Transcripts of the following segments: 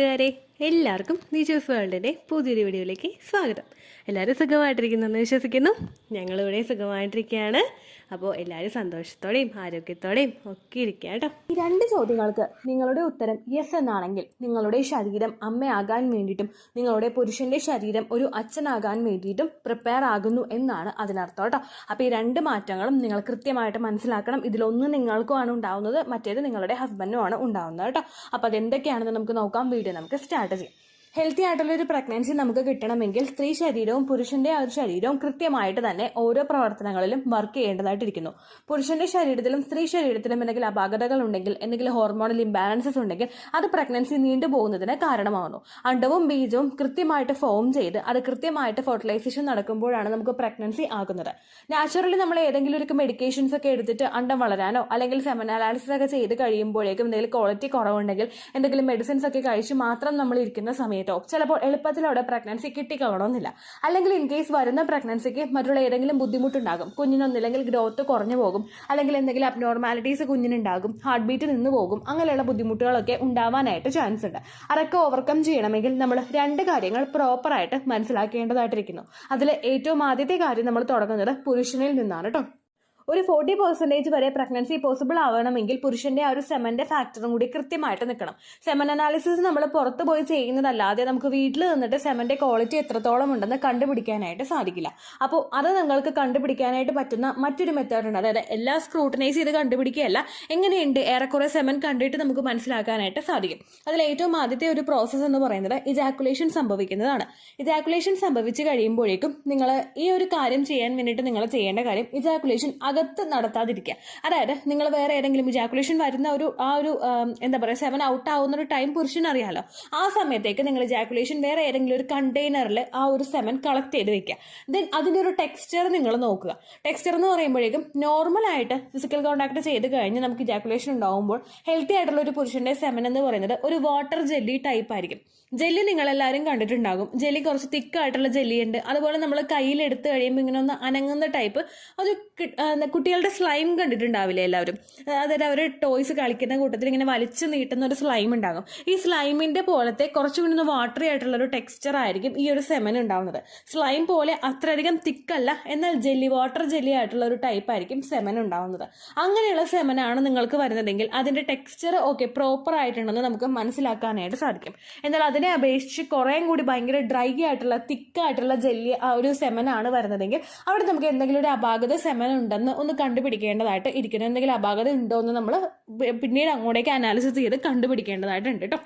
കൂട്ടുകാരെ, എല്ലാവർക്കും നിജൂസ് വേൾഡിൻ്റെ പുതിയൊരു വീഡിയോയിലേക്ക് സ്വാഗതം. എല്ലാവരും സുഖമായിട്ടിരിക്കുന്നെന്ന് വിശ്വസിക്കുന്നു. ഞങ്ങളിവിടെ സുഖമായിട്ടിരിക്കുകയാണ്. അപ്പോൾ എല്ലാവരും സന്തോഷത്തോടെയും ആരോഗ്യത്തോടെയും ഒക്കെ ഇരിക്കുക കേട്ടോ. ഈ രണ്ട് ചോദ്യങ്ങൾക്ക് നിങ്ങളുടെ ഉത്തരം യെസ് എന്നാണെങ്കിൽ നിങ്ങളുടെ ശരീരം അമ്മയാകാൻ വേണ്ടിയിട്ടും നിങ്ങളുടെ പുരുഷന്റെ ശരീരം ഒരു അച്ഛനാകാൻ വേണ്ടിയിട്ടും പ്രിപ്പയർ ആകുന്നു എന്നാണ് അതിനർത്ഥം കേട്ടോ. അപ്പോൾ ഈ രണ്ട് മാറ്റങ്ങളും നിങ്ങൾ കൃത്യമായിട്ട് മനസ്സിലാക്കണം. ഇതിലൊന്ന് നിങ്ങൾക്കുമാണ് ഉണ്ടാവുന്നത്, മറ്റേത് നിങ്ങളുടെ ഹസ്ബൻഡിനുമാണ് ഉണ്ടാവുന്നത് കേട്ടോ. അപ്പോൾ അതെന്തൊക്കെയാണെന്ന് നമുക്ക് നോക്കാം. വീഡിയോ നമുക്ക് സ്റ്റാർട്ട് ചെയ്യാം. ഹെൽത്തി ആയിട്ടുള്ള ഒരു പ്രഗ്നൻസി നമുക്ക് കിട്ടണമെങ്കിൽ സ്ത്രീ ശരീരവും പുരുഷന്റെ ആ ഒരു ശരീരവും കൃത്യമായിട്ട് തന്നെ ഓരോ പ്രവർത്തനങ്ങളിലും വർക്ക് ചെയ്യേണ്ടതായിട്ടിരിക്കുന്നു. പുരുഷന്റെ ശരീരത്തിലും സ്ത്രീ ശരീരത്തിലും എന്തെങ്കിലും അപാകതകൾ ഉണ്ടെങ്കിൽ, എന്തെങ്കിലും ഹോർമോണൽ ഇംബാലൻസസ് ഉണ്ടെങ്കിൽ അത് പ്രഗ്നൻസി നീണ്ടുപോകുന്നതിന് കാരണമാകുന്നു. അണ്ടവും ബീജവും കൃത്യമായിട്ട് ഫോം ചെയ്ത് അത് കൃത്യമായിട്ട് ഫെർട്ടിലൈസേഷൻ നടക്കുമ്പോഴാണ് നമുക്ക് പ്രഗ്നൻസി ആകുന്നത്. നാച്ചുറലി നമ്മൾ ഏതെങ്കിലും ഒരു മെഡിക്കേഷൻസ് ഒക്കെ എടുത്തിട്ട് അണ്ടം വളരാനോ അല്ലെങ്കിൽ സെമൻ അനാലിസിസ് ഒക്കെ ചെയ്ത് കഴിയുമ്പോഴേക്കും എന്തെങ്കിലും ക്വാളിറ്റി കുറവുണ്ടെങ്കിൽ എന്തെങ്കിലും മെഡിസിൻസ് ഒക്കെ കഴിച്ച് മാത്രം നമ്മൾ ഇരിക്കുന്ന സമയത്ത് ചിലപ്പോൾ എളുപ്പത്തിലൂടെ പ്രഗ്നൻസി കിട്ടിക്കൊള്ളണമെന്നില്ല. അല്ലെങ്കിൽ ഇൻ കേസ് വരുന്ന പ്രഗ്നൻസിക്ക് മറ്റുള്ള ഏതെങ്കിലും ബുദ്ധിമുട്ടുണ്ടാകും. കുഞ്ഞിനൊന്നില്ലെങ്കിൽ ഗ്രോത്ത് കുറഞ്ഞു പോകും, അല്ലെങ്കിൽ എന്തെങ്കിലും അബ്നോർമാലിറ്റീസ് കുഞ്ഞിനുണ്ടാകും, ഹാർട്ട് ബീറ്റ് നിന്ന് പോകും. അങ്ങനെയുള്ള ബുദ്ധിമുട്ടുകളൊക്കെ ഉണ്ടാവാനായിട്ട് ചാൻസ് ഉണ്ട്. അതൊക്കെ ഓവർകം ചെയ്യണമെങ്കിൽ നമ്മൾ രണ്ട് കാര്യങ്ങൾ പ്രോപ്പറായിട്ട് മനസ്സിലാക്കേണ്ടതായിട്ടിരിക്കുന്നു. അതിൽ ഏറ്റവും ആദ്യത്തെ കാര്യം നമ്മൾ തുടങ്ങുന്നത് പുരുഷനിൽ നിന്നാണ് കേട്ടോ. ഒരു 40% വരെ പ്രഗ്നൻസി പോസിബിൾ ആവണമെങ്കിൽ പുരുഷന്റെ ആ ഒരു സെമന്റെ ഫാക്ടറും കൂടി കൃത്യമായിട്ട് നിൽക്കണം. സെമൻ അനാലിസിസ് നമ്മൾ പുറത്തു പോയി ചെയ്യുന്നതല്ലാതെ നമുക്ക് വീട്ടിൽ നിന്നിട്ട് സെമന്റെ ക്വാളിറ്റി എത്രത്തോളം ഉണ്ടെന്ന് കണ്ടുപിടിക്കാനായിട്ട് സാധിക്കില്ല. അപ്പോൾ അത് നിങ്ങൾക്ക് കണ്ടുപിടിക്കാനായിട്ട് പറ്റുന്ന മറ്റൊരു മെത്തേഡ് ഉണ്ട്. അതായത് എല്ലാം സ്ക്രൂട്ടനൈസ് ചെയ്ത് കണ്ടുപിടിക്കുകയല്ല, എങ്ങനെയുണ്ട് ഏറെക്കുറെ സെമൻ കണ്ടിട്ട് നമുക്ക് മനസ്സിലാക്കാനായിട്ട് സാധിക്കും. അതിൽ ഏറ്റവും ആദ്യത്തെ ഒരു പ്രോസസ്സ് എന്ന് പറയുന്നത് ഇജാക്കുലേഷൻ സംഭവിക്കുന്നതാണ്. ഇജാക്കുലേഷൻ സംഭവിച്ചു കഴിയുമ്പോഴേക്കും നിങ്ങൾ ഈ ഒരു കാര്യം ചെയ്യാൻ വേണ്ടിയിട്ട് നിങ്ങൾ ചെയ്യേണ്ട കാര്യം ഇജാക്കുലേഷൻ അകത്ത് നടത്താതിരിക്കുക. അതായത് നിങ്ങൾ വേറെ ഏതെങ്കിലും ഇജാക്കുലേഷൻ വരുന്ന എന്താ പറയുക, സെവൻ ഔട്ട് ആവുന്ന ഒരു ടൈം പുരുഷൻ അറിയാലോ. ആ സമയത്തേക്ക് നിങ്ങൾ ഇജാക്കുലേഷൻ വേറെ ഏതെങ്കിലും ഒരു കണ്ടെയ്നറിൽ ആ ഒരു സെവൻ കളക്ട് ചെയ്ത് വെക്കുക. ദെൻ അതിൻ്റെ ഒരു ടെക്സ്ചർ നിങ്ങൾ നോക്കുക. ടെക്സ്ചർ എന്ന് പറയുമ്പോഴേക്കും നോർമലായിട്ട് ഫിസിക്കൽ കോൺടാക്ട് ചെയ്ത് കഴിഞ്ഞ് നമുക്ക് ഇജാക്കുലേഷൻ ഉണ്ടാവുമ്പോൾ ഹെൽത്തി ആയിട്ടുള്ള ഒരു പുരുഷന്റെ സെവൻ എന്ന് പറയുന്നത് ഒരു വാട്ടർ ജെല്ലി ടൈപ്പ് ആയിരിക്കും. ജെല്ലി നിങ്ങളെല്ലാവരും കണ്ടിട്ടുണ്ടാകും. ജെല്ലി കുറച്ച് തിക്കായിട്ടുള്ള ജെല്ലി ഉണ്ട്. അതുപോലെ നമ്മൾ കയ്യിലെടുത്ത് കഴിയുമ്പോൾ ഇങ്ങനെ ഒന്ന് അനങ്ങുന്ന ടൈപ്പ് ഒരു കുട്ടികളുടെ സ്ലൈം കണ്ടിട്ടുണ്ടാവില്ലേ എല്ലാവരും. അതായത് അവർ ടോയ്സ് കളിക്കുന്ന കൂട്ടത്തിൽ ഇങ്ങനെ വലിച്ചു നീട്ടുന്ന ഒരു സ്ലൈം ഉണ്ടാകും. ഈ സ്ലൈമിന്റെ പോലത്തെ കുറച്ചും കൂടി ഒന്ന് വാട്ടറി ആയിട്ടുള്ള ഒരു ടെക്സ്ചർ ആയിരിക്കും ഈ ഒരു സെമൻ ഉണ്ടാവുന്നത്. സ്ലൈം പോലെ അത്രയധികം തിക്കല്ല, എന്നാൽ ജെല്ലി വാട്ടർ ജെല്ലി ആയിട്ടുള്ള ഒരു ടൈപ്പ് ആയിരിക്കും സെമൻ ഉണ്ടാവുന്നത്. അങ്ങനെയുള്ള സെമനാണ് നിങ്ങൾക്ക് വരുന്നതെങ്കിൽ അതിന്റെ ടെക്സ്ചർ ഓക്കെ പ്രോപ്പർ ആയിട്ടുണ്ടെന്ന് നമുക്ക് മനസ്സിലാക്കാനായിട്ട് സാധിക്കും. എന്നാൽ അതിനെ അപേക്ഷിച്ച് കുറേയും കൂടി ഭയങ്കര ഡ്രൈ ആയിട്ടുള്ള തിക്കായിട്ടുള്ള ജെല്ലി ആ ഒരു സെമനാണ് വരുന്നതെങ്കിൽ അവിടെ നമുക്ക് എന്തെങ്കിലും ഒരു അപാകത സെമൻ ഉണ്ടെന്ന് ഒന്ന് കണ്ടുപിടിക്കേണ്ടതായിട്ട് ഇരിക്കുന്നു. എന്തെങ്കിലും അപാകത ഉണ്ടോ എന്ന് നമ്മൾ പിന്നീട് അങ്ങോട്ടേക്ക് അനാലിസിസ് ചെയ്ത് കണ്ടുപിടിക്കേണ്ടതായിട്ടുണ്ട് കേട്ടോ.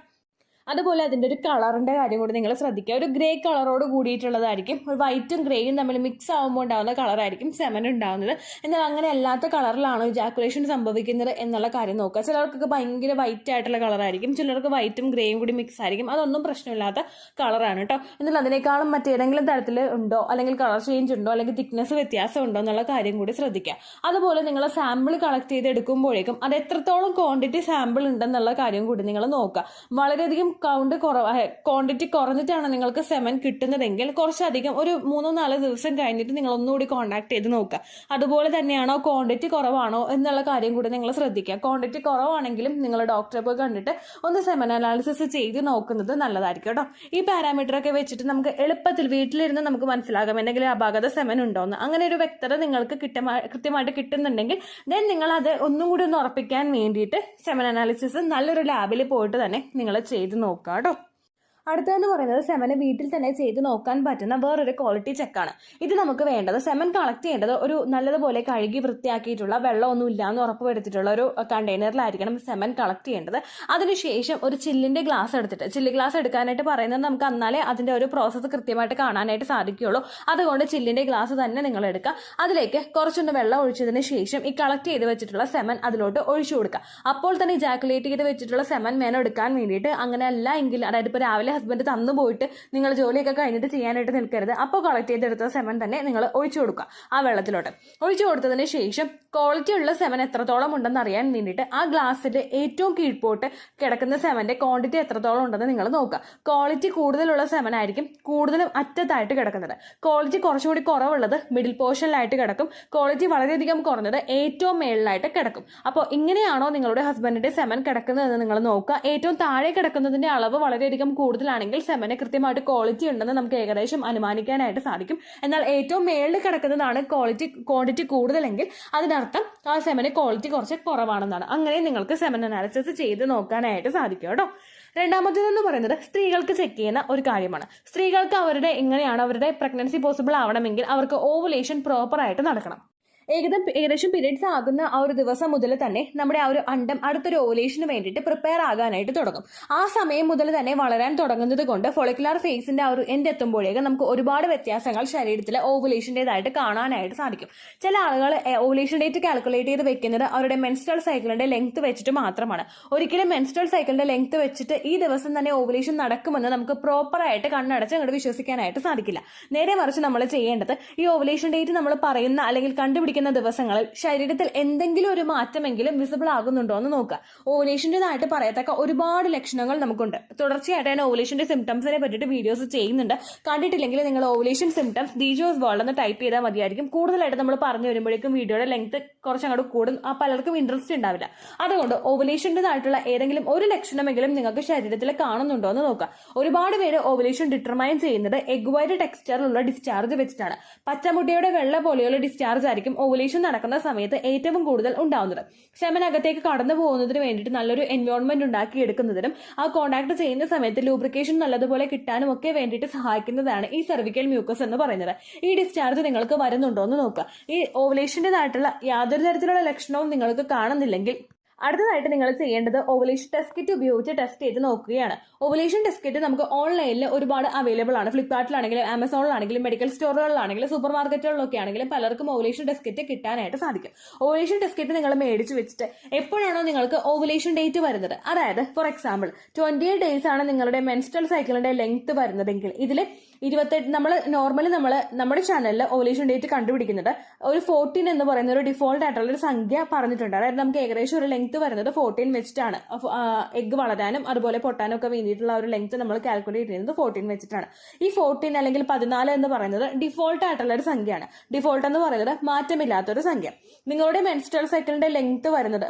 അതുപോലെ അതിൻ്റെ ഒരു കളറിൻ്റെ കാര്യം കൂടി നിങ്ങൾ ശ്രദ്ധിക്കുക. ഒരു ഗ്രേ കളറോട് കൂടിയിട്ടുള്ളതായിരിക്കും. ഒരു വൈറ്റും ഗ്രേയും തമ്മിൽ മിക്സ് ആകുമ്പോൾ ഉണ്ടാകുന്ന കളറായിരിക്കും സെമൻ ഉണ്ടാകുന്നത്. എന്നാൽ അങ്ങനെ അല്ലാത്ത കളറിലാണോ ഇജാക്കുലേഷൻ സംഭവിക്കുന്നത് എന്നുള്ള കാര്യം നോക്കുക. ചിലർക്കൊക്കെ ഭയങ്കര വൈറ്റ് ആയിട്ടുള്ള കളറായിരിക്കും, ചിലർക്ക് വൈറ്റും ഗ്രേയും കൂടി മിക്സ് ആയിരിക്കും. അതൊന്നും പ്രശ്നമില്ലാത്ത കളറാണ് കേട്ടോ. എന്നാൽ അതിനേക്കാളും മറ്റേതെങ്കിലും തരത്തിൽ ഉണ്ടോ, അല്ലെങ്കിൽ കളർ ചേഞ്ച് ഉണ്ടോ, അല്ലെങ്കിൽ തിക്നെസ് വ്യത്യാസം ഉണ്ടോ എന്നുള്ള കാര്യം കൂടി ശ്രദ്ധിക്കുക. അതുപോലെ നിങ്ങൾ സാമ്പിൾ കളക്ട് ചെയ്ത് എടുക്കുമ്പോഴേക്കും അത് എത്രത്തോളം ക്വാണ്ടിറ്റി സാമ്പിൾ ഉണ്ടെന്നുള്ള കാര്യം കൂടി നിങ്ങൾ നോക്കുക. വളരെയധികം ക്വാണ്ടിറ്റി കുറഞ്ഞിട്ടാണ് നിങ്ങൾക്ക് സെമൻ കിട്ടുന്നതെങ്കിൽ കുറച്ചധികം ഒരു 3-4 ദിവസം കഴിഞ്ഞിട്ട് നിങ്ങൾ ഒന്നുകൂടി കോൺടാക്ട് ചെയ്ത് നോക്കുക. അതുപോലെ തന്നെയാണോ ക്വാണ്ടിറ്റി കുറവാണോ എന്നുള്ള കാര്യം കൂടി നിങ്ങൾ ശ്രദ്ധിക്കുക. ക്വാണ്ടിറ്റി കുറവാണെങ്കിലും നിങ്ങൾ ഡോക്ടറെ പോയി കണ്ടിട്ട് ഒന്ന് സെമൻ അനാലിസിസ് ചെയ്ത് നോക്കുന്നത് നല്ലതായിരിക്കും കേട്ടോ. ഈ പാരാമീറ്റർ ഒക്കെ വെച്ചിട്ട് നമുക്ക് എളുപ്പത്തിൽ വീട്ടിലിരുന്ന് നമുക്ക് മനസ്സിലാകാം എന്തെങ്കിലും അപാകത സെമൻ ഉണ്ടോന്ന്. അങ്ങനെ ഒരു വ്യക്തത നിങ്ങൾക്ക് കൃത്യമായിട്ട് കിട്ടുന്നുണ്ടെങ്കിൽ ദെൻ നിങ്ങൾ അത് ഒന്നും കൂടി ഒന്ന് ഉറപ്പിക്കാൻ വേണ്ടിയിട്ട് സെമൻ അനാലിസിസ് നല്ലൊരു ലാബിൽ പോയിട്ട് തന്നെ നിങ്ങൾ ചെയ്ത് നോക്കാം കേട്ടോ. അടുത്തതെന്ന് പറയുന്നത് സെമന് വീട്ടിൽ തന്നെ ചെയ്ത് നോക്കാൻ പറ്റുന്ന വേറൊരു ക്വാളിറ്റി ചെക്കാണ്. ഇത് നമുക്ക് വേണ്ടത് സെമൻ കളക്ട് ചെയ്യേണ്ടത് ഒരു നല്ലതുപോലെ കഴുകി വൃത്തിയാക്കിയിട്ടുള്ള വെള്ളമൊന്നും ഇല്ല എന്ന് ഉറപ്പുവരുത്തിയിട്ടുള്ള ഒരു കണ്ടെയ്നറിലായിരിക്കണം സെമൻ കളക്ട് ചെയ്യേണ്ടത്. അതിനുശേഷം ഒരു ചില്ലിന്റെ ഗ്ലാസ് എടുത്തിട്ട്, ചില്ല് ഗ്ലാസ് എടുക്കാനായിട്ട് പറയുന്നത് നമുക്ക് എന്നാലേ അതിന്റെ ഒരു പ്രോസസ്സ് കൃത്യമായിട്ട് കാണാനായിട്ട് സാധിക്കുകയുള്ളൂ. അതുകൊണ്ട് ചില്ലിന്റെ ഗ്ലാസ് തന്നെ നിങ്ങൾ എടുക്കുക. അതിലേക്ക് കുറച്ചൊന്ന് വെള്ളം ഒഴിച്ചതിന് ശേഷം ഈ കളക്ട് ചെയ്ത് വെച്ചിട്ടുള്ള സെമൻ അതിലോട്ട് ഒഴിച്ചു കൊടുക്കുക. അപ്പോൾ തന്നെ ഇജാക്കുലേറ്റ് ചെയ്ത് വെച്ചിട്ടുള്ള സെമൻ വേണം എടുക്കാൻ വേണ്ടിയിട്ട്. അങ്ങനെ അല്ല എങ്കിൽ, അതായത് ഇപ്പോൾ രാവിലെ ഹസ്ബൻഡ് തന്നു പോയിട്ട് നിങ്ങൾ ജോലിയൊക്കെ കഴിഞ്ഞിട്ട് ചെയ്യാനായിട്ട് നിൽക്കരുത്. അപ്പോൾ കളക്ട് ചെയ്തെടുത്ത സെമൻ തന്നെ നിങ്ങൾ ഒഴിച്ചു കൊടുക്കുക ആ വെള്ളത്തിലോട്ട്. ഒഴിച്ചു കൊടുത്തതിന് ശേഷം ക്വാളിറ്റി ഉള്ള സെമൻ എത്രത്തോളം ഉണ്ടെന്ന് അറിയാൻ വേണ്ടിയിട്ട് ആ ഗ്ലാസ്സിന്റെ ഏറ്റവും കീഴ്പോട്ട് കിടക്കുന്ന സെമന്റെ ക്വാണ്ടിറ്റി എത്രത്തോളം ഉണ്ടെന്ന് നിങ്ങൾ നോക്കുക. ക്വാളിറ്റി കൂടുതലുള്ള സെമൻ ആയിരിക്കും കൂടുതലും അറ്റത്തായിട്ട് കിടക്കുന്നത്. ക്വാളിറ്റി കുറച്ചുകൂടി കുറവുള്ളത് മിഡിൽ പോർഷനിലായിട്ട് കിടക്കും. ക്വാളിറ്റി വളരെയധികം കുറഞ്ഞത് ഏറ്റവും മേളിലായിട്ട് കിടക്കും. അപ്പോൾ ഇങ്ങനെയാണോ നിങ്ങളുടെ ഹസ്ബൻഡിന്റെ സെമൻ കിടക്കുന്നതെന്ന് നിങ്ങൾ നോക്കുക. ഏറ്റവും താഴെ കിടക്കുന്നതിന്റെ അളവ് വളരെയധികം കൂടുതലാണെങ്കിൽ സെമന് കൃത്യമായിട്ട് ക്വാളിറ്റി ഉണ്ടെന്ന് നമുക്ക് ഏകദേശം അനുമാനിക്കാനായിട്ട് സാധിക്കും. എന്നാൽ ഏറ്റവും മേളിൽ കിടക്കുന്നതാണ് ക്വാണ്ടിറ്റി കൂടുതലെങ്കിൽ അതിനർത്ഥം ആ സെമന് ക്വാളിറ്റി കുറച്ച് കുറവാണെന്നാണ്. അങ്ങനെ നിങ്ങൾക്ക് സെമൻ അനാലിസിസ് ചെയ്ത് നോക്കാനായിട്ട് സാധിക്കും കേട്ടോ. രണ്ടാമത്തേതെന്ന് പറയുന്നത് സ്ത്രീകൾക്ക് ചെക്ക് ചെയ്യുന്ന ഒരു കാര്യമാണ്. സ്ത്രീകൾക്ക് അവരുടെ പ്രഗ്നൻസി പോസിബിൾ ആവണമെങ്കിൽ അവർക്ക് ഓവുലേഷൻ പ്രോപ്പർ ആയിട്ട് നടക്കണം. ഏകദേശം പീരീഡ്സ് ആകുന്ന ആ ഒരു ദിവസം മുതൽ തന്നെ നമ്മുടെ ആ ഒരു അണ്ടം അടുത്തൊരു ഓവുലേഷന് വേണ്ടിയിട്ട് പ്രിപ്പയർ ആകാനായിട്ട് തുടങ്ങും. ആ സമയം മുതൽ തന്നെ വളരാൻ തുടങ്ങുന്നത് കൊണ്ട് ഫോളിക്കുലാർ ഫേസിന്റെ ആ ഒരു എൻഡ് എത്തുമ്പോഴേക്ക് നമുക്ക് ഒരുപാട് വ്യത്യാസങ്ങൾ ശരീരത്തിലെ ഓവുലേഷൻ്റെതായിട്ട് കാണാനായിട്ട് സാധിക്കും. ചില ആളുകൾ ഓവുലേഷൻ ഡേറ്റ് കാൽക്കുലേറ്റ് ചെയ്ത് വെക്കുന്നത് അവരുടെ മെൻസ്ട്രൽ സൈക്കിളിന്റെ ലെങ്ത് വെച്ചിട്ട് മാത്രമാണ്. ഒരിക്കലും മെൻസ്ട്രൽ സൈക്കിളിന്റെ ലെങ്ത് വെച്ചിട്ട് ഈ ദിവസം തന്നെ ഓവുലേഷൻ നടക്കുമെന്ന് നമുക്ക് പ്രോപ്പറായിട്ട് കണ്ണടച്ച് അങ്ങോട്ട് വിശ്വസിക്കാനായിട്ട് സാധിക്കില്ല. നേരെ മറിച്ച് നമ്മൾ ചെയ്യേണ്ടത് ഈ ഓവുലേഷൻ ഡേറ്റ് നമ്മൾ പറയുന്ന അല്ലെങ്കിൽ കണ്ടുപിടിക്കുന്ന ദിവസങ്ങളിൽ ശരീരത്തിൽ എന്തെങ്കിലും ഒരു മാറ്റമെങ്കിലും വിസിബിൾ ആകുന്നുണ്ടോ എന്ന് നോക്കുക. ഓവുലേഷൻ്റെതായിട്ട് പറയത്തക്ക ഒരുപാട് ലക്ഷണങ്ങൾ നമുക്കുണ്ട്. തുടർച്ചയായിട്ട് ഞാൻ ഓവുലേഷന്റെ സിംറ്റംസിനെ പറ്റിയിട്ട് വീഡിയോസ് ചെയ്യുന്നുണ്ട്. കണ്ടിട്ടില്ലെങ്കിൽ നിങ്ങൾ ഓവുലേഷൻ സിംറ്റംസ് ദിജോസ് വേൾഡ് എന്ന് ടൈപ്പ് ചെയ്താൽ മതിയായിരിക്കും. കൂടുതലായിട്ട് നമ്മൾ പറഞ്ഞു വരുമ്പോഴേക്കും വീഡിയോയുടെ ലെങ്ത് കുറച്ചങ്ങോട്ട് കൂടും. പലർക്കും ഇൻട്രസ്റ്റ് ഉണ്ടാവില്ല. അതുകൊണ്ട് ഓവുലേഷൻ്റെതായിട്ടുള്ള ഏതെങ്കിലും ഒരു ലക്ഷണമെങ്കിലും നിങ്ങൾക്ക് ശരീരത്തിൽ കാണുന്നുണ്ടോ എന്ന് നോക്കുക. ഒരുപാട് പേര് ഓവുലേഷൻ ഡിറ്റർമൈൻ ചെയ്യുന്നത് എഗ് വൈറ്റ് ടെക്സ്ചറിലുള്ള ഡിസ്ചാർജ് വെച്ചിട്ടാണ്. പച്ചമുട്ടയുടെ വെള്ള പോലെയുള്ള ഡിസ്ചാർജ് ആയിരിക്കും ഓവുലേഷൻ നടക്കുന്ന സമയത്ത് ഏറ്റവും കൂടുതൽ ഉണ്ടാവുന്നത്. സെമനകത്തേക്ക് കടന്നു പോകുന്നതിന് വേണ്ടിയിട്ട് നല്ലൊരു എൻവയോൺമെന്റ് ഉണ്ടാക്കി എടുക്കുന്നതിനും ആ കോണ്ടാക്ട് ചെയ്യുന്ന സമയത്ത് ലൂബ്രിക്കേഷൻ നല്ലതുപോലെ കിട്ടാനും ഒക്കെ വേണ്ടിയിട്ട് സഹായിക്കുന്നതാണ് ഈ സെർവിക്കൽ മ്യൂക്കസ് എന്ന് പറയുന്നത്. ഈ ഡിസ്ചാർജ് നിങ്ങൾക്ക് വരുന്നുണ്ടോ എന്ന് നോക്കുക. ഈ ഓവുലേഷൻ്റെതായിട്ടുള്ള യാതൊരു തരത്തിലുള്ള ലക്ഷണവും നിങ്ങൾക്ക് കാണുന്നില്ലെങ്കിൽ അടുത്തതായിട്ട് നിങ്ങൾ ചെയ്യേണ്ടത് ഓവുലേഷൻ ടെസ്റ്റ് കിറ്റ് ഉപയോഗിച്ച് ടെസ്റ്റ് ചെയ്ത് നോക്കുകയാണ്. ഓവുലേഷൻ ടെസ്റ്റ് കിറ്റ് നമുക്ക് ഓൺലൈനിൽ ഒരുപാട് അവൈലബിൾ ആണ്. ഫ്ലിപ്കാർട്ടിലാണെങ്കിലും ആമസോണിലാണെങ്കിലും മെഡിക്കൽ സ്റ്റോറുകളിലാണെങ്കിലും സൂപ്പർ മാർക്കറ്റുകളിലൊക്കെ ആണെങ്കിലും പലർക്കും ഓവുലേഷൻ ടെസ്റ്റ് കിറ്റ് കിട്ടാനായിട്ട് സാധിക്കും. ഓവുലേഷൻ ടെസ്റ്റ് കിറ്റ് നിങ്ങൾ മേടിച്ച് വെച്ചിട്ട് എപ്പോഴാണോ നിങ്ങൾക്ക് ഓവുലേഷൻ ഡേറ്റ് വരുന്നത്, അതായത് ഫോർ എക്സാമ്പിൾ 28 ഡേയ്സ് ആണ് നിങ്ങളുടെ മെൻസ്ട്രൽ സൈക്കിളിന്റെ ലെങ്ത് വരുന്നതെങ്കിൽ ഇതിൽ 28 നമ്മുടെ ചാനലിൽ ഓവുലേഷൻ ഡേറ്റ് കണ്ടുപിടിക്കുന്നത് ഒരു 14 എന്ന് പറയുന്ന ഒരു ഡിഫോൾട്ട് ആയിട്ടുള്ള ഒരു സംഖ്യ പറഞ്ഞിട്ടുണ്ട്. അതായത് നമുക്ക് ഏകദേശം ഒരു ലെങ്ത് വരുന്നത് 14 വെച്ചിട്ടാണ്. എഗ് വളരാനും അതുപോലെ പൊട്ടാനും ഒക്കെ വേണ്ടിയിട്ടുള്ള ഒരു ലെങ്ത് നമ്മൾ കാൽക്കുലേറ്റ് ചെയ്യുന്നത് 14 വെച്ചിട്ടാണ്. ഈ 14 അല്ലെങ്കിൽ 14 എന്ന് പറയുന്നത് ഡിഫോൾട്ട് ആയിട്ടുള്ള ഒരു സംഖ്യയാണ്. ഡിഫോൾട്ട് എന്ന് പറയുന്നത് മാറ്റമില്ലാത്തൊരു സംഖ്യ. നിങ്ങളുടെ മെൻസ്ട്രൽ സൈക്കിളിന്റെ ലെങ്ത് വരുന്നത്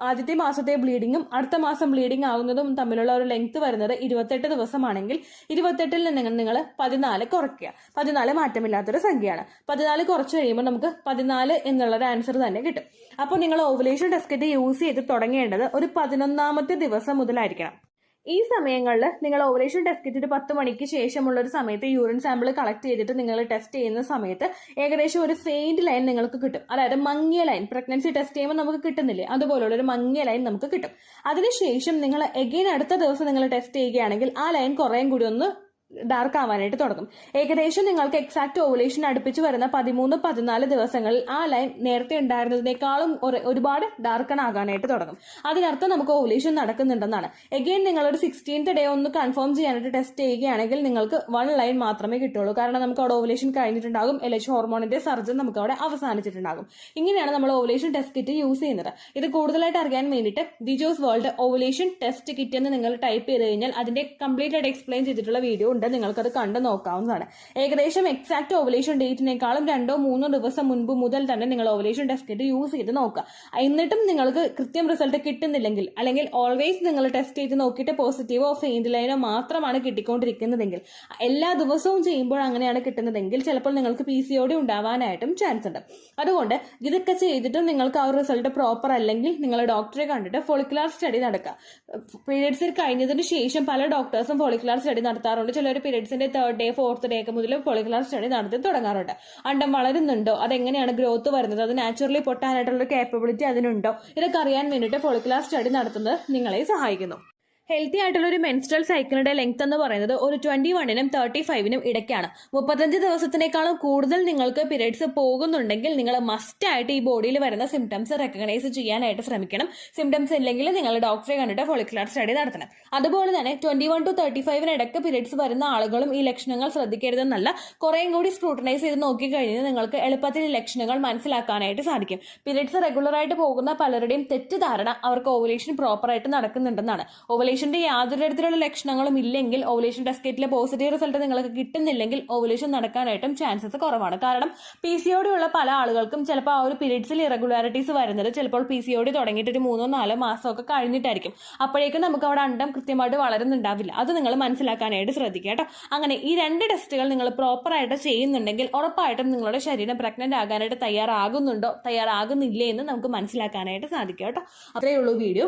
ആദ്യത്തെ മാസത്തെ ബ്ലീഡിങ്ങും അടുത്ത മാസം ബ്ലീഡിംഗ് ആകുന്നതും തമ്മിലുള്ള ഒരു ലെങ്ത് വരുന്നത് 28 ദിവസമാണെങ്കിൽ 28ൽ നിന്ന് നിങ്ങൾ 14 കുറയ്ക്കുക. 14 മാറ്റമില്ലാത്തൊരു സംഖ്യയാണ്. 14 കുറച്ച് കഴിയുമ്പോൾ നമുക്ക് 14 എന്നുള്ളൊരു ആൻസർ തന്നെ കിട്ടും. അപ്പോൾ നിങ്ങൾ ഓവുലേഷൻ ടെസ്റ്റ് കിറ്റ് യൂസ് ചെയ്ത് തുടങ്ങേണ്ടത് ഒരു 11ാമത്തെ ദിവസം മുതലായിരിക്കണം. ഈ സമയങ്ങളിൽ നിങ്ങൾ ഓവുലേഷൻ ടെസ്റ്റ് കിറ്റിട്ട് 10 മണിക്ക് ശേഷമുള്ള ഒരു സമയത്ത് യൂറിൻ സാമ്പിൾ കളക്ട് ചെയ്തിട്ട് നിങ്ങൾ ടെസ്റ്റ് ചെയ്യുന്ന സമയത്ത് ഏകദേശം ഒരു ഫെയിൻഡ് ലൈൻ നിങ്ങൾക്ക് കിട്ടും. അതായത് മങ്ങിയ ലൈൻ, പ്രഗ്നൻസി ടെസ്റ്റ് ചെയ്യുമ്പോൾ നമുക്ക് കിട്ടുന്നില്ലേ, അതുപോലുള്ള ഒരു മങ്ങിയ ലൈൻ നമുക്ക് കിട്ടും. അതിനുശേഷം നിങ്ങൾ എഗെയിൻ അടുത്ത ദിവസം നിങ്ങൾ ടെസ്റ്റ് ചെയ്യുകയാണെങ്കിൽ ആ ലൈൻ കുറേയും കൂടി ഒന്ന് ഡാർക്ക് ആവാനായിട്ട് തുടങ്ങും. ഏകദേശം നിങ്ങൾക്ക് എക്സാക്ട് ഓവുലേഷൻ അടുപ്പിച്ച് വരുന്ന 13-14 ദിവസങ്ങളിൽ ആ ലൈൻ നേരത്തെ ഉണ്ടായിരുന്നതിനേക്കാളും ഒരുപാട് ഡാർക്കൺ ആകാനായിട്ട് തുടങ്ങും. അതിനർത്ഥം നമുക്ക് ഓവുലേഷൻ നടക്കുന്നുണ്ടെന്നാണ്. എഗെയിൻ നിങ്ങളൊരു 16th ഡേ ഒന്ന് കൺഫേം ചെയ്യാനായിട്ട് ടെസ്റ്റ് ചെയ്യുകയാണെങ്കിൽ നിങ്ങൾക്ക് 1 ലൈൻ മാത്രമേ കിട്ടുള്ളൂ. കാരണം നമുക്ക് അവിടെ ഓവുലേഷൻ കഴിഞ്ഞിട്ടുണ്ടാകും, LH ഹോർമോണിന്റെ സർജൻ നമുക്ക് അവിടെ അവസാനിച്ചിട്ടുണ്ടാകും. ഇങ്ങനെയാണ് നമ്മൾ ഓവുലേഷൻ ടെസ്റ്റ് കിറ്റ് യൂസ് ചെയ്യുന്നത്. ഇത് കൂടുതലായിട്ട് അറിയാൻ വേണ്ടിയിട്ട് ദിജോസ് വേൾഡ് ഓവുലേഷൻ ടെസ്റ്റ് കിറ്റ് എന്ന് നിങ്ങൾ ടൈപ്പ് ചെയ്ത് കഴിഞ്ഞാൽ അതിന്റെ കംപ്ലീറ്റ് ആയിട്ട് എക്സ്പ്ലെയിൻ ചെയ്തിട്ടുള്ള വീഡിയോ ഉണ്ട്. നിങ്ങൾക്കത് കണ്ടു നോക്കാവുന്നതാണ്. ഏകദേശം എക്സാക്ട് ഓവുലേഷൻ ഡേറ്റിനേക്കാളും 2-3 ദിവസം മുൻപ് മുതൽ തന്നെ നിങ്ങൾ ഓവുലേഷൻ ടെസ്റ്റ് കിറ്റ് യൂസ് ചെയ്ത് നോക്കുക. എന്നിട്ടും നിങ്ങൾക്ക് കൃത്യം റിസൾട്ട് കിട്ടുന്നില്ലെങ്കിൽ, അല്ലെങ്കിൽ ഓൾവേസ് നിങ്ങൾ ടെസ്റ്റ് ചെയ്ത് നോക്കിയിട്ട് പോസിറ്റീവോ ഫെയിൻഡ് ലൈനോ മാത്രമാണ് കിട്ടിക്കൊണ്ടിരിക്കുന്നതെങ്കിൽ, എല്ലാ ദിവസവും ചെയ്യുമ്പോൾ അങ്ങനെയാണ് കിട്ടുന്നതെങ്കിൽ ചിലപ്പോൾ നിങ്ങൾക്ക് PCOD ഉണ്ടാവാനായിട്ടും ചാൻസ് ഉണ്ട്. അതുകൊണ്ട് ഇതൊക്കെ ചെയ്തിട്ടും നിങ്ങൾക്ക് ആ ഒരു റിസൾട്ട് പ്രോപ്പർ അല്ലെങ്കിൽ നിങ്ങൾ ഡോക്ടറെ കണ്ടിട്ട് ഫോളിക്കുലാർ സ്റ്റഡി നടക്കുക. പീരിയഡ്സിൽ കഴിഞ്ഞതിന് ശേഷം പല ഡോക്ടേഴ്സും ഫോളിക്കുലാർ സ്റ്റഡി നടത്താറുണ്ട്. ചിലർ പീരിയഡ്സിന്റെ 3rd ഡേ 4th ഡേ ഒക്കെ മുതൽ ഫോളിക്കുലാർ സ്റ്റഡി നടത്തി തുടങ്ങാറുണ്ട്. അണ്ടം വളരുന്നുണ്ടോ, അതെങ്ങനെയാണ് ഗ്രോത്ത് വരുന്നത്, അത് നാച്ചുറലി പൊട്ടാനായിട്ടുള്ള കേപ്പബിലിറ്റി അതിനുണ്ടോ, ഇതൊക്കെ അറിയാൻ വേണ്ടിയിട്ട് ഫോളിക്കുലാർ സ്റ്റഡി നടത്തുന്നത് നിങ്ങളെ സഹായിക്കുന്നു. ഹെൽത്തി ആയിട്ടുള്ള ഒരു മെൻസ്ട്രൽ സൈക്കിളിന്റെ ലെങ്ത് എന്ന് പറയുന്നത് ഒരു 21-നും 35-നും ഇടയ്ക്കാണ്. 35 ദിവസത്തിനേക്കാളും കൂടുതൽ നിങ്ങൾക്ക് പീരിയഡ്സ് പോകുന്നുണ്ടെങ്കിൽ നിങ്ങൾ മസ്റ്റ് ആയിട്ട് ഈ ബോഡിയിൽ വരുന്ന സിംറ്റംസ് റെക്കഗ്നൈസ് ചെയ്യാനായിട്ട് ശ്രമിക്കണം. സിംറ്റംസ് ഇല്ലെങ്കിൽ നിങ്ങൾ ഡോക്ടറെ കണ്ടിട്ട് ഫോളിക്കുലർ സ്റ്റഡി നടത്തണം. അതുപോലെ തന്നെ 21 to 35 ഇടയ്ക്ക് പീരിയഡ്സ് വരുന്ന ആളുകളും ഈ ലക്ഷണങ്ങൾ ശ്രദ്ധിക്കരുതെന്നല്ല, കുറേയും കൂടി സ്ക്രൂട്ടനൈസ് ചെയ്ത് നോക്കിക്കഴിഞ്ഞാൽ നിങ്ങൾക്ക് എളുപ്പത്തിൽ ഈ ലക്ഷണങ്ങൾ മനസ്സിലാക്കാനായിട്ട് സാധിക്കും. പീരിയഡ്സ് റെഗുലറായിട്ട് പോകുന്ന പലരുടെയും തെറ്റിദ്ധാരണ അവർക്ക് ഓവുലേഷൻ പ്രോപ്പറായിട്ട് നടക്കുന്നുണ്ടെന്നാണ്. ഓവുലേഷന്റെ യാതൊരു തരത്തിലുള്ള ലക്ഷണങ്ങളും ഇല്ലെങ്കിൽ, ഓവുലേഷൻ ടെസ്റ്റ് കിറ്റിലെ പോസിറ്റീവ് റിസൾട്ട് നിങ്ങൾക്ക് കിട്ടുന്നില്ലെങ്കിൽ ഓവുലേഷൻ നടക്കാനായിട്ടും ചാൻസസ് കുറവാണ്. കാരണം PCOD ഉള്ള പല ആളുകൾക്കും ചിലപ്പോൾ ആ ഒരു പീരിയഡ്സിൽ ഇറഗുലാരിറ്റീസ് വരുന്നത് ചിലപ്പോൾ PCOD തുടങ്ങിയിട്ട് ഒരു 3-4 മാസമൊക്കെ കഴിഞ്ഞിട്ടായിരിക്കും. അപ്പോഴേക്കും നമുക്ക് അവിടെ അണ്ടം കൃത്യമായിട്ട് വളരുന്നുണ്ടാവില്ല. അത് നിങ്ങൾ മനസ്സിലാക്കാനായിട്ട് ശ്രദ്ധിക്കുക കേട്ടോ. അങ്ങനെ ഈ 2 ടെസ്റ്റുകൾ നിങ്ങൾ പ്രോപ്പറായിട്ട് ചെയ്യുന്നുണ്ടെങ്കിൽ ഉറപ്പായിട്ടും നിങ്ങളുടെ ശരീരം പ്രഗ്നന്റ് ആകാനായിട്ട് തയ്യാറാകുന്നില്ലേ എന്ന് നമുക്ക് മനസ്സിലാക്കാനായിട്ട് സാധിക്കും കേട്ടോ. അത്രയേ ഉള്ളൂ വീഡിയോ.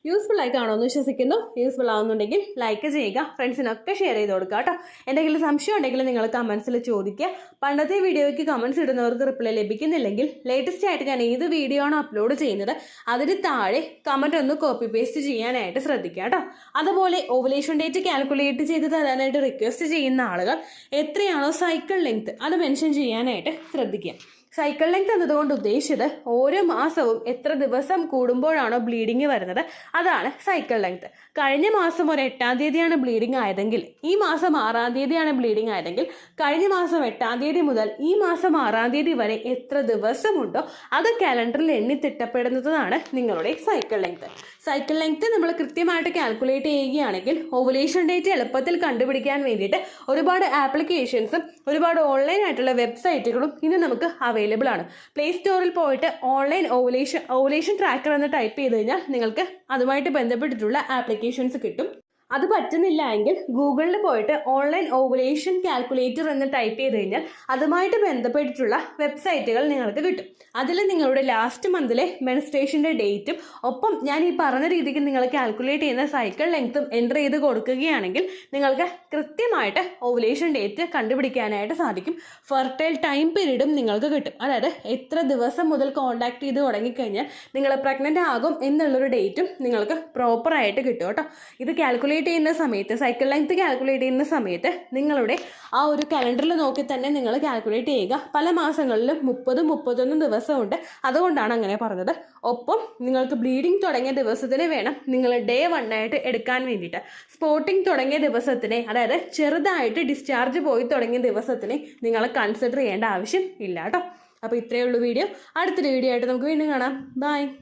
യൂസ്ഫുൾ ആയി കാണുമെന്ന് വിശ്വസിക്കുന്നു. യൂസ്ഫുൾ ആവുന്നുണ്ടെങ്കിൽ ലൈക്ക് ചെയ്യുക, ഫ്രണ്ട്സിനൊക്കെ ഷെയർ ചെയ്ത് കൊടുക്കുക കേട്ടോ. എന്തെങ്കിലും സംശയം ഉണ്ടെങ്കിൽ നിങ്ങൾ കമൻസിൽ ചോദിക്കുക. പണ്ടത്തെ വീഡിയോയ്ക്ക് കമൻസ് ഇടുന്നവർക്ക് റിപ്ലൈ ലഭിക്കുന്നില്ലെങ്കിൽ ലേറ്റസ്റ്റ് ആയിട്ട് ഞാൻ ഏത് വീഡിയോ ആണോ അപ്ലോഡ് ചെയ്യുന്നത് അതിന് താഴെ കമൻറ്റ് ഒന്ന് കോപ്പി പേസ്റ്റ് ചെയ്യാനായിട്ട് ശ്രദ്ധിക്കുക കേട്ടോ. അതുപോലെ ഓവുലേഷൻ ഡേറ്റ് കാൽക്കുലേറ്റ് ചെയ്ത് തരാനായിട്ട് റിക്വസ്റ്റ് ചെയ്യുന്ന ആളുകൾ എത്രയാണോ സൈക്കിൾ ലെങ്ത് അത് മെൻഷൻ ചെയ്യാനായിട്ട് ശ്രദ്ധിക്കുക. സൈക്കിൾ ലെങ്ത് എന്നതുകൊണ്ട് ഉദ്ദേശിച്ചത് ഓരോ മാസവും എത്ര ദിവസം കൂടുമ്പോഴാണോ ബ്ലീഡിങ് വരുന്നത് അതാണ് സൈക്കിൾ ലെങ്ത്. കഴിഞ്ഞ മാസം ഒരു 8-ാം തീയതിയാണ് ബ്ലീഡിങ് ആയതെങ്കിൽ ഈ മാസം 6-ാം തീയതിയാണ് ബ്ലീഡിങ് ആയതെങ്കിൽ കഴിഞ്ഞ മാസം 8-ാം തീയതി മുതൽ ഈ മാസം 6-ാം തീയതി വരെ എത്ര ദിവസമുണ്ടോ അത് കാലണ്ടറിൽ എണ്ണി തിട്ടപ്പെടുന്നതാണ് നിങ്ങളുടെ സൈക്കിൾ ലെങ്ത്. സൈക്കിൾ ലെങ്ത് നമ്മൾ കൃത്യമായിട്ട് കാൽക്കുലേറ്റ് ചെയ്യുകയാണെങ്കിൽ ഓവുലേഷൻ ഡേറ്റ് എളുപ്പത്തിൽ കണ്ടുപിടിക്കാൻ വേണ്ടിയിട്ട് ഒരുപാട് ആപ്ലിക്കേഷൻസും ഒരുപാട് ഓൺലൈൻ ആയിട്ടുള്ള വെബ്സൈറ്റുകളും ഇന്ന് നമുക്ക് അവൈലബിൾ ആണ്. പ്ലേ സ്റ്റോറിൽ പോയിട്ട് ഓൺലൈൻ ഓവുലേഷൻ ട്രാക്കർ എന്ന് ടൈപ്പ് ചെയ്ത് കഴിഞ്ഞാൽ നിങ്ങൾക്ക് അതുമായിട്ട് ബന്ധപ്പെട്ടിട്ടുള്ള ആപ്ലിക്കേഷൻസ് കിട്ടും. അത് പറ്റുന്നില്ല എങ്കിൽ ഗൂഗിളിൽ പോയിട്ട് ഓൺലൈൻ ഓവുലേഷൻ കാൽക്കുലേറ്റർ എന്ന് ടൈപ്പ് ചെയ്ത് കഴിഞ്ഞാൽ അതുമായിട്ട് ബന്ധപ്പെട്ടിട്ടുള്ള വെബ്സൈറ്റുകൾ നിങ്ങൾക്ക് കിട്ടും. അതിൽ നിങ്ങളുടെ ലാസ്റ്റ് മന്തിലെ മെൻസ്ട്രേഷൻ്റെ ഡേറ്റും ഒപ്പം ഞാൻ ഈ പറഞ്ഞ രീതിക്ക് നിങ്ങൾ കാൽക്കുലേറ്റ് ചെയ്യുന്ന സൈക്കിൾ ലെങ്ത്തും എൻ്റർ ചെയ്ത് കൊടുക്കുകയാണെങ്കിൽ നിങ്ങൾക്ക് കൃത്യമായിട്ട് ഓവുലേഷൻ ഡേറ്റ് കണ്ടുപിടിക്കാനായിട്ട് സാധിക്കും. ഫെർട്ടൈൽ ടൈം പീരീഡും നിങ്ങൾക്ക് കിട്ടും. അതായത് എത്ര ദിവസം മുതൽ കോൺടാക്ട് ചെയ്ത് തുടങ്ങിക്കഴിഞ്ഞാൽ നിങ്ങൾ പ്രഗ്നൻ്റ് ആകും എന്നുള്ളൊരു ഡേറ്റും നിങ്ങൾക്ക് പ്രോപ്പറായിട്ട് കിട്ടും കേട്ടോ. ഇത് കാൽക്കുലേറ്റ് ചെയ്യുന്ന സമയത്ത് സൈക്കിൾ ലെങ്ത് കാൽക്കുലേറ്റ് ചെയ്യുന്ന സമയത്ത് നിങ്ങളുടെ ആ ഒരു കലണ്ടറിൽ നോക്കി തന്നെ നിങ്ങൾ കാൽക്കുലേറ്റ് ചെയ്യുക. പല മാസങ്ങളിലും 30-31 ദിവസമുണ്ട്, അതുകൊണ്ടാണ് അങ്ങനെ പറഞ്ഞത്. ഒപ്പം നിങ്ങൾക്ക് ബ്ലീഡിങ് തുടങ്ങിയ ദിവസത്തിന് വേണം നിങ്ങൾ ഡേ 1 ആയിട്ട് എടുക്കാൻ വേണ്ടിയിട്ട്. സ്പോട്ടിങ് തുടങ്ങിയ ദിവസത്തിനെ, അതായത് ചെറുതായിട്ട് ഡിസ്ചാർജ് പോയി തുടങ്ങിയ ദിവസത്തിനെ നിങ്ങൾ കൺസിഡർ ചെയ്യേണ്ട ആവശ്യം ഇല്ല കേട്ടോ. അപ്പോൾ ഇത്രയേ ഉള്ളൂ വീഡിയോ. അടുത്തൊരു വീഡിയോ ആയിട്ട് നമുക്ക് വീണ്ടും കാണാം. ബൈ.